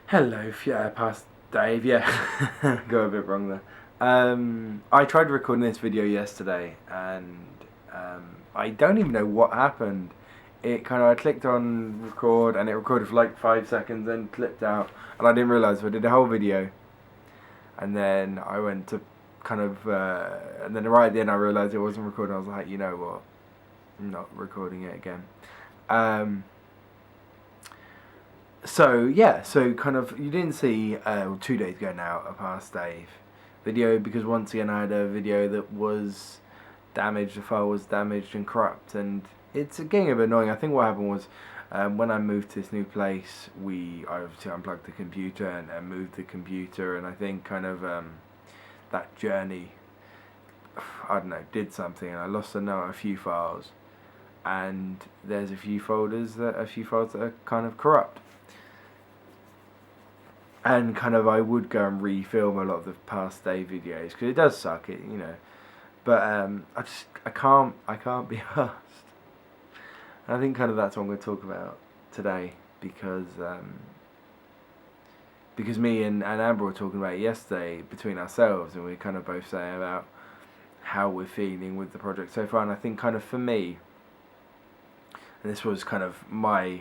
Hello, yeah, past Dave. Yeah, got a bit wrong there. I tried recording this video yesterday, and I don't even know what happened. I clicked on record, and it recorded for like 5 seconds, then clipped out, and I didn't realize I did a whole video, and then I went to and then right at the end I realized it wasn't recording. I was like, you know what, I'm not recording it again. Um, so kind of you didn't see 2 days ago now a past Dave video because once again I had a video that was damaged. The file was damaged and corrupt, and it's getting a bit annoying. I think what happened was when I moved to this new place, I obviously unplugged the computer and moved the computer, and I think that journey, I don't know, did something, and I lost a few files, and there's a few files that are kind of corrupt. And I would go and refilm a lot of the past day videos because it does suck, But I can't be asked. I think that's what I'm going to talk about today because me and Amber were talking about it yesterday between ourselves, and we are both saying about how we're feeling with the project so far. And I think for me, and this was my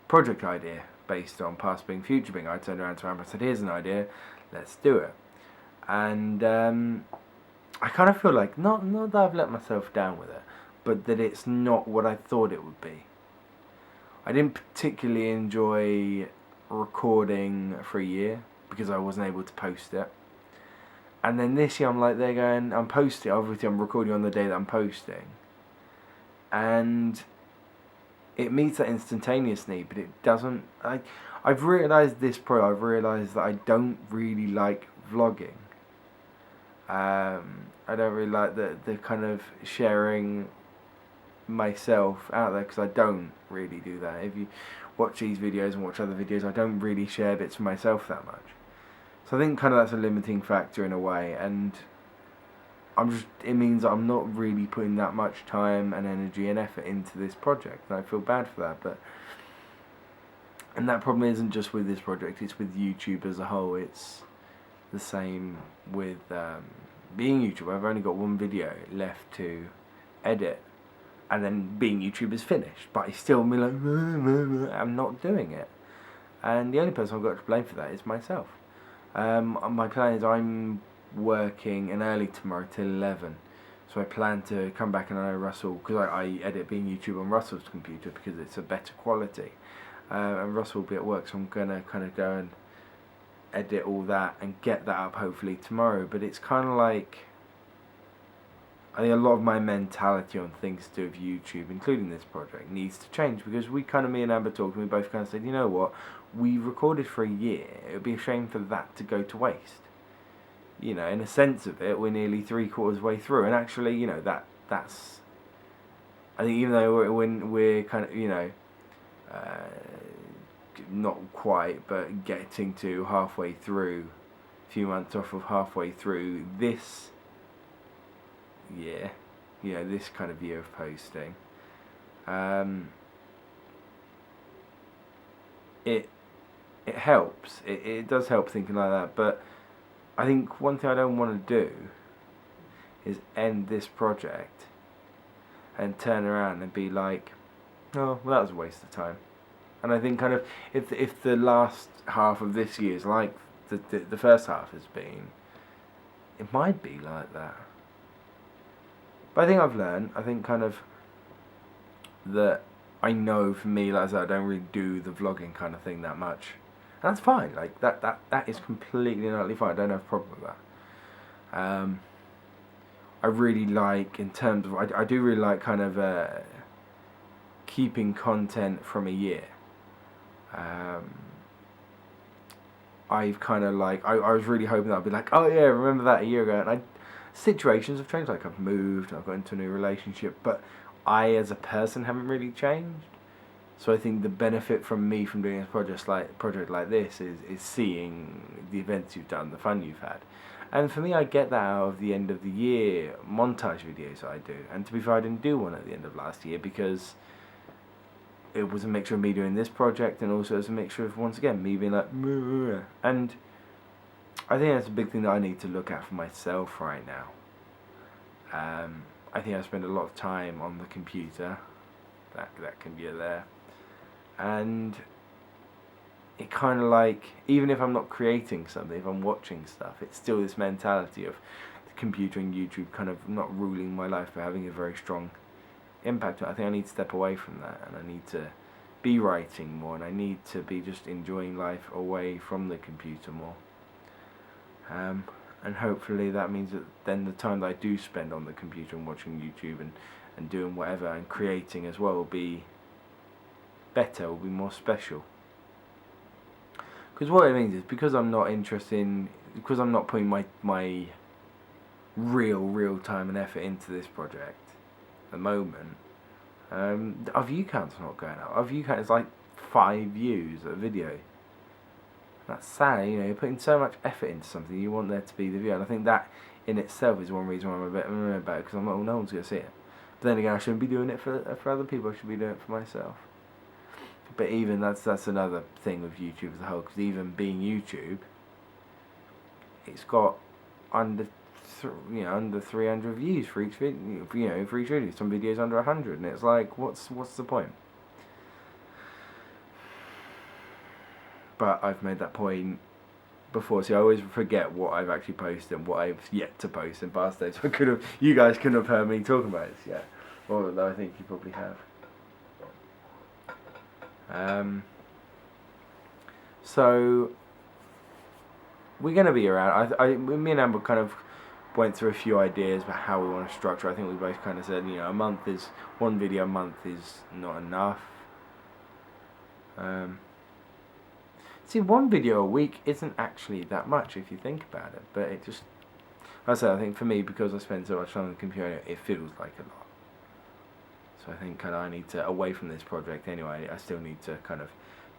project idea based on past being, future being. I turned around to Amber and said, here's an idea, let's do it. And I feel like, not that I've let myself down with it, but that it's not what I thought it would be. I didn't particularly enjoy recording for a year because I wasn't able to post it. And then this year I'm like, they're going, I'm posting, obviously I'm recording on the day that I'm posting. And it meets that instantaneous need, but it doesn't. I've realised I've realised that I don't really like vlogging. I don't really like the sharing myself out there because I don't really do that. If you watch these videos and watch other videos, I don't really share bits of myself that much. So I think that's a limiting factor in a way, and it means I'm not really putting that much time and energy and effort into this project, and I feel bad for that. And that problem isn't just with this project, it's with YouTube as a whole. It's the same with being YouTuber. I've only got one video left to edit, and then being YouTube is finished, but I still be like, I'm not doing it. And the only person I've got to blame for that is myself. My plan is I'm working an early tomorrow till 11, so I plan to come back, and I know Russell, because I edit being YouTube on Russell's computer because it's a better quality, and Russell will be at work, so I'm gonna go and edit all that and get that up hopefully tomorrow. But it's like, I think a lot of my mentality on things to do with YouTube, including this project, needs to change, because me and Amber talked, and we both said, you know what, we recorded for a year, it would be a shame for that to go to waste. In a sense of it, we're nearly 3/4 way through, and actually, that's. I think even though we're not quite, but getting to halfway through, a few months off of halfway through this year, this year of posting, it helps. It does help thinking like that, but I think one thing I don't want to do is end this project and turn around and be like, oh, well, that was a waste of time. And I think if the last half of this year is like the first half has been, it might be like that. But I think I've learned. I think that I know for me, like I said, I don't really do the vlogging thing that much. And that's fine. Like that is completely and utterly fine. I don't have a problem with that. I really like, in terms of, I do really like keeping content from a year. I've I was really hoping that I'd be like, oh yeah, remember that a year ago, and situations have changed. Like I've moved, I've got into a new relationship, but I as a person haven't really changed. So I think the benefit from me from doing a project like this is seeing the events you've done, the fun you've had. And for me, I get that out of the end of the year montage videos I do. And to be fair, I didn't do one at the end of last year because it was a mixture of me doing this project, and also it's a mixture of, once again, me being like, "Meh." And I think that's a big thing that I need to look at for myself right now. I think I spend a lot of time on the computer. That can be there, and it kind of like, even if I'm not creating something, if I'm watching stuff, it's still this mentality of the computer and YouTube kind of not ruling my life, but having a very strong impact on it. I think I need to step away from that, and I need to be writing more, and I need to be just enjoying life away from the computer more. And hopefully that means that then the time that I do spend on the computer and watching YouTube and doing whatever and creating as well will be better, will be more special. Because what it means is, because I'm not interested in, because I'm not putting my real time and effort into this project at the moment, our view count's not going up. Our view count is like 5 views a video. That's sad, you know, you're putting so much effort into something, you want there to be the view, and I think that in itself is one reason why I'm a bit about it, because I'm like, well, no one's going to see it. But then again, I shouldn't be doing it for other people, I should be doing it for myself. But even that's another thing with YouTube as a whole, because even being YouTube, it's got under 300 views for each video, for each video. Some videos under 100, and it's like, what's the point? But I've made that point before, so I always forget what I've actually posted and what I've yet to post in past days. So you guys couldn't have heard me talking about this yet, although I think you probably have. So we're gonna be around. Me and Amber kind of went through a few ideas about how we want to structure. I think we both kind of said, one video a month is not enough. See, one video a week isn't actually that much if you think about it, but it just, like I said, I think for me, because I spend so much time on the computer, it feels like a lot. So I think kind of I need to, away from this project anyway, I still need to kind of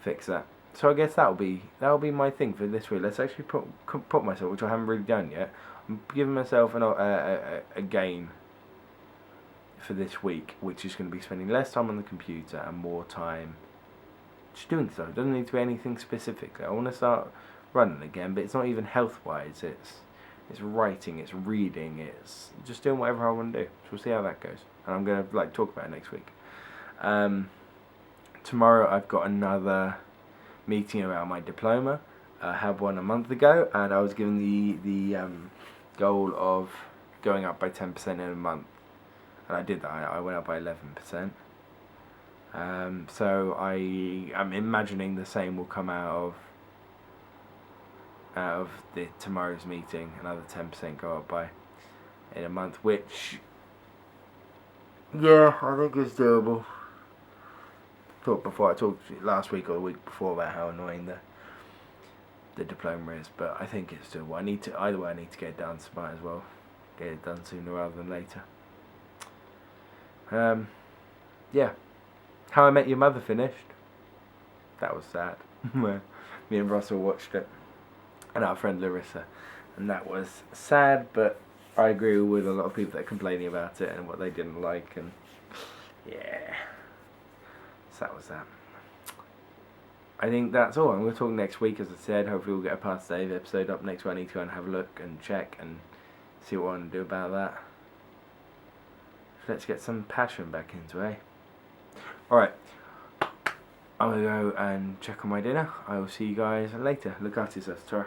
fix that. So I guess that'll be my thing for this week. Let's actually put myself, which I haven't really done yet, I'm giving myself a game for this week, which is going to be spending less time on the computer and more time just doing stuff. It doesn't need to be anything specifically. I want to start running again, but it's not even health-wise. It's writing, it's reading, it's just doing whatever I want to do. So we'll see how that goes. And I'm going to talk about it next week. Tomorrow I've got another meeting about my diploma. I had one a month ago, and I was given the goal of going up by 10% in a month, and I did that. I went up by 11%. So I'm imagining the same will come out of tomorrow's meeting. Another 10% go up by in a month, which, yeah, I think is doable. I talked last week or the week before about how annoying the diploma is, but I think it's doable. I need to get it done, so might as well get it done sooner rather than later. Yeah. How I Met Your Mother finished. That was sad. Me and Russell watched it, and our friend Larissa, and that was sad, but I agree with a lot of people that are complaining about it and what they didn't like, and yeah, so that was that. I think that's all. I'm going to talk next week, as I said. Hopefully we'll get a Past Dave episode up next week. I need to go and have a look and check and see what I want to do about that. Let's get some passion back into it. Alright, I'm going to go and check on my dinner. I will see you guys later. Look after yourselves. Ta-ra.